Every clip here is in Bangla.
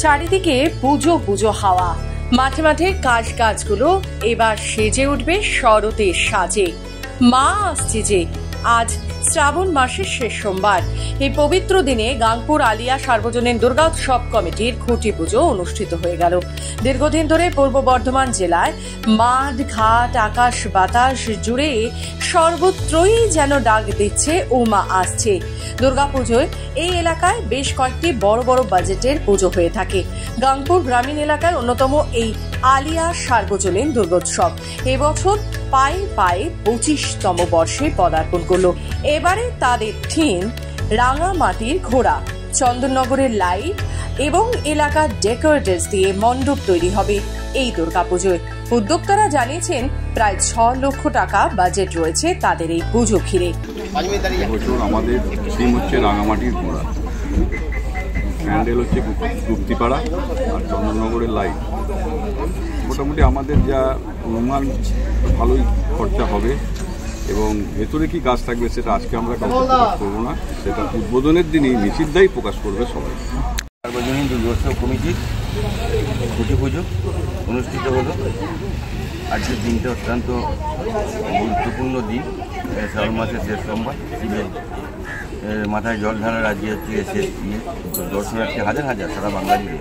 চারিদিকে পুজো পুজো হাওয়া। মাঠে মাঠে গাছগুলো এবার সেজে উঠবে শরতের সাজে। মা আসছে যে, আজ শ্রাবণ মাসের শেষ সোমবার। এই পবিত্র দিনে গাংপুর আলিয়া সার্বজনীন দুর্গোৎসব কমিটির খুঁটি পুজো অনুষ্ঠিত হয়ে গেল। দীর্ঘদিন ধরে পূর্ব বর্ধমান জেলায় মাঠ ঘাট আকাশ বাতাস জুড়ে সর্বত্রই যেন ডাক দিচ্ছে ও মা আসছে। দুর্গাপুজোয় এই এলাকায় বেশ কয়েকটি বড় বড় বাজেটের পুজো হয়ে থাকে। গাংপুর গ্রামীণ এলাকার অন্যতম এই আলিয়া সার্বজনীন দুর্গোৎসব এবছর পায়ে পায়ে 25তম বর্ষে পদার্পণ করল। এবারে তাদের থিম রাঙামাটির ঘোড়া, চন্দননগরের লাইট এবং এলাকার ডেকোরেটরস দিয়ে মণ্ডপ তৈরি হবে এই দুর্গাপুজোয়। উদ্যোক্তারা জানিয়েছেন প্রায় 6 লক্ষ টাকা বাজেট রয়েছে তাদের এই পুজো ঘিরে। এবছর আমাদের থিম হচ্ছে রাঙামাটির ঘোড়া, প্যান্ডেল হচ্ছে গুপ্তিপাড়া আর চন্দননগরের লাইট। মোটামুটি আমাদের যা অনুমান ভালোই খরচা হবে এবং ভেতরে কি কাজ থাকবে সেটা আজকে আমরা কাউকে প্রকাশ করবো না, সেটা উদ্বোধনের দিনই নিষিদ্ধই প্রকাশ করবে সবাই। সার্বজনীন দুর্গোৎসব কমিটির খুঁটি পুজো অনুষ্ঠিত হলো। আজকের দিনটা অত্যন্ত গুরুত্বপূর্ণ দিন। শ্রাবণ মাসের শেষ সোমবার, শিবের মাথায় জল ঢালার আজকে হচ্ছে শেষ দিয়ে দর্শনার্থী হাজার হাজার সারা বাংলা জুড়ে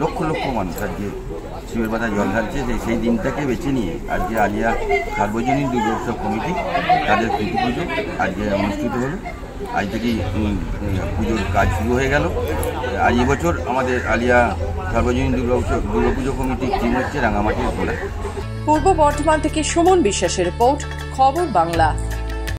লক্ষ লক্ষ মানুষ আজকে শিবের মাথায় জল ঢালছে। সেই দিনটাকে বেছে নিয়ে আজকে আলিয়া সার্বজনীন দুর্গোৎসব কমিটি তাদের খুঁটি পুজো আজকে অনুষ্ঠিত হলো। আজ থেকেই পুজোর কাজ শুরু হয়ে গেল। আর এবছর আমাদের আলিয়া সার্বজনীন দুর্গাপুজো কমিটির থিম হচ্ছে রাঙামাটির ঘোড়া। পূর্ব বর্ধমান থেকে সুমন বিশ্বাসের রিপোর্ট, খবর বাংলা।